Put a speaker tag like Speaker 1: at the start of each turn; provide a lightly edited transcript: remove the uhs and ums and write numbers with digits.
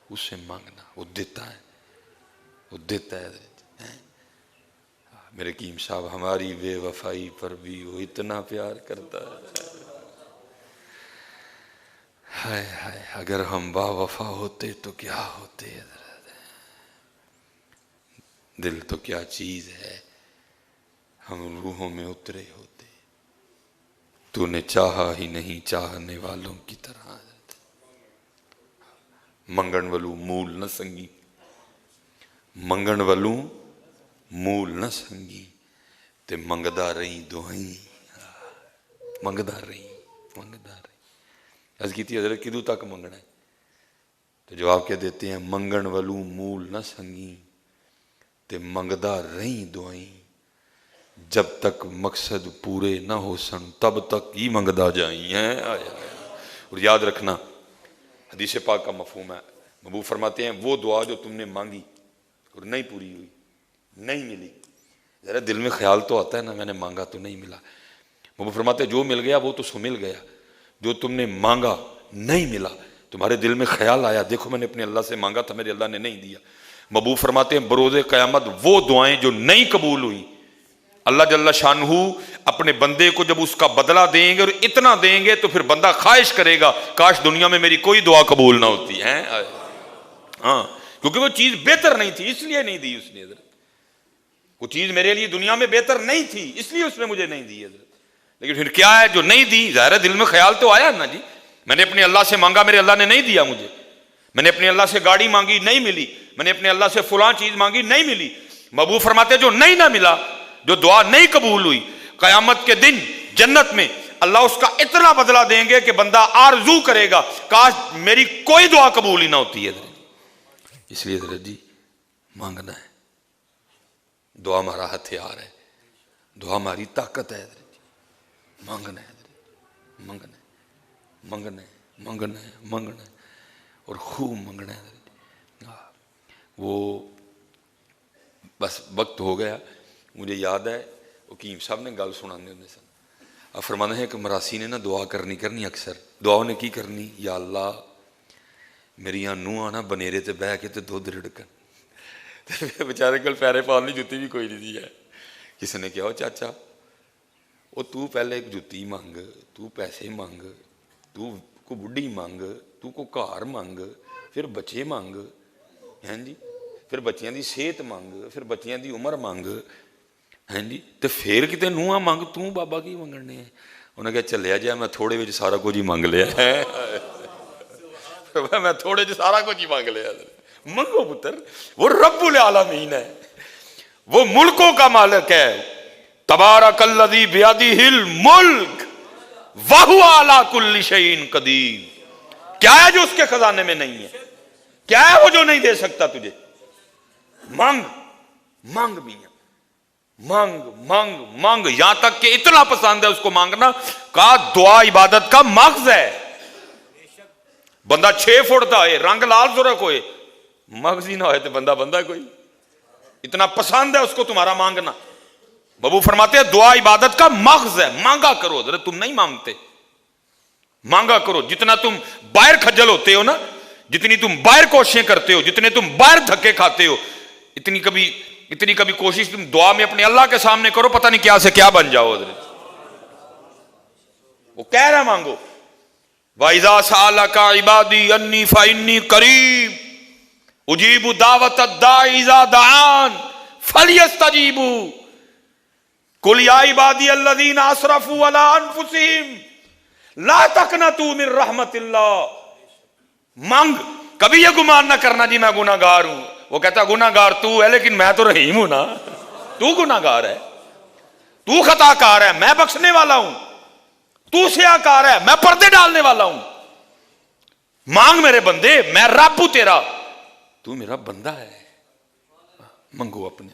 Speaker 1: اس سے مانگنا، وہ دیتا ہے، وہ دیتا ہے۔ میرے حکیم صاحب ہماری بے وفائی پر بھی وہ اتنا پیار کرتا ہے، ہائے ہائے اگر ہم با وفا ہوتے تو کیا ہوتے، دل تو کیا چیز ہے، ہم روحوں میں اترے ہوتے، تو نے چاہا ہی نہیں چاہنے والوں کی طرح، منگن ولو مول نہ سنگی، منگن ولو مول نہ سنگی تے منگدا رہی دعائیں، منگدا رہی منگدا رہی۔ عرض کی تھی حضرت کدوں تک منگنا ہے؟ تو جواب کیا دیتے ہیں، منگن ولو مول نہ سنگی تے منگدا رہی دعائیں، جب تک مقصد پورے نہ ہو سن تب تک ہی منگدا جائیں ہیں۔ اور یاد رکھنا حدیث پاک کا مفہوم ہے، محبوب فرماتے ہیں وہ دعا جو تم نے مانگی اور نہیں پوری ہوئی، نہیں ملی، ذرا دل میں خیال تو آتا ہے نا، میں نے مانگا تو نہیں ملا، محبوب فرماتے ہیں جو مل گیا وہ تو سو مل گیا، جو تم نے مانگا نہیں ملا، تمہارے دل میں خیال آیا دیکھو میں نے اپنے اللہ سے مانگا تھا میرے اللہ نے نہیں دیا، محبوب فرماتے ہیں بروز قیامت وہ دعائیں جو نہیں قبول ہوئی، اللہ جل شانہ اپنے بندے کو جب اس کا بدلہ دیں گے اور اتنا دیں گے تو پھر بندہ خواہش کرے گا کاش دنیا میں میری کوئی دعا قبول نہ ہوتی ہے، ہاں کیونکہ وہ چیز بہتر نہیں تھی اس لیے نہیں دی اس نے، حضرت وہ چیز میرے لیے دنیا میں بہتر نہیں تھی اس لیے اس نے مجھے نہیں دی حضرت، لیکن پھر کیا ہے جو نہیں دی، ظاہر ہے دل میں خیال تو آیا نا جی، میں نے اپنے اللہ سے مانگا میرے اللہ نے نہیں دیا مجھے، میں نے اپنے اللہ سے گاڑی مانگی نہیں ملی، میں نے اپنے اللہ سے فلاں چیز مانگی نہیں ملی، محبوب فرماتے جو نہیں نہ ملا، جو دعا نہیں قبول ہوئی، قیامت کے دن جنت میں اللہ اس کا اتنا بدلہ دیں گے کہ بندہ آرزو کرے گا کاش میری کوئی دعا قبول ہی نہ ہوتی ہے۔ اس لیے حضرت جی مانگنا ہے، دعا ہمارا ہتھیار ہے، دعا ہماری طاقت ہے حضرت جی، مانگنا ہے حضرت، منگنا ہے منگنا ہے منگنا ہے منگنا ہے اور خوب منگنا ہے حضرت جی۔ وہ بس وقت ہو گیا، مجھے یاد ہے حکیم صاحب نے گل سنانے ہونے سن، اب فرمانا ہے کہ مراسی نے نا دعا کرنی اکثر، دعا نے کی کرنی، یا اللہ میری نوہاں نا بنیرے تے بہ کے تے دودھ رڑکن، بیچارے کل پیرے پالنی جتی بھی کوئی نہیں دی ہے، کسی نے کہا چاچا وہ تو پہلے ایک جتی مانگ، تو پیسے مانگ، تو کو بڈھی مانگ، تو کو کار مانگ، پھر بچے مانگ، ہیں جی پھر بچیاں دی صحت مانگ، پھر بچیاں دی عمر مانگ، ہیں جی تے پھر کتے نوہاں مانگ، تو بابا کی منگنے ہیں؟ انہیں کہا چلیا جائے میں تھوڑے وچ سارا کچھ ہی مانگ لیا ہے، میں تھوڑے جو سارا کچھ ہی مانگ لیا، منگو پتر، وہ رب العالمین ہے، وہ ملکوں کا مالک ہے، تبارک الذی بیدہ الملک وہو علی کل شیء قدیر، کیا ہے جو اس کے خزانے میں نہیں ہے، کیا ہے وہ جو نہیں دے سکتا تجھے، مانگ مانگ میاں مانگ مانگ مانگ، یہاں تک کہ اتنا پسند ہے اس کو مانگنا کا دعا عبادت کا مغز ہے، بندہ 6 فٹ دا ہے رنگ لال زرق ہوئے مغز ہی نہ ہوئے تو بندہ کوئی، اتنا پسند ہے اس کو تمہارا مانگنا، بابو فرماتے ہیں دعا عبادت کا مغز ہے، مانگا کرو، ذرا تم نہیں مانگتے، مانگا کرو، جتنا تم باہر کھجل ہوتے ہو نا، جتنی تم باہر کوششیں کرتے ہو، جتنے تم باہر دھکے کھاتے ہو، اتنی کبھی کوشش تم دعا میں اپنے اللہ کے سامنے کرو، پتہ نہیں کیا سے کیا بن جاؤ حضرت، وہ کہہ رہا مانگو، وَإِذَا سَأَلَكَ عِبَادِي أَنِّي فَإِنِّي قَرِيبٌ أُجِيبُ دَعْوَةَ الدَّاعِ إِذَا دَعَانِ فَلْيَسْتَجِيبُوا قُلْ يَا عِبَادِيَ الَّذِينَ أَسْرَفُوا عَلَىٰ أَنفُسِهِمْ لَا تَقْنَطُوا مِن رَحْمَةِ اللَّهِ، مانگ، کبھی یہ گمان نہ کرنا جی میں گناہ گار ہوں، وہ کہتا گناہ گار تو ہے لیکن میں تو رحیم ہوں نا، تو گناہ گار ہے، تو خطا کار ہے، میں بخشنے والا ہوں، تو سیاہ کار ہے، میں پردے ڈالنے والا ہوں، مانگ میرے بندے، میں رب ہوں تیرا، تو میرا بندہ ہے، منگو اپنے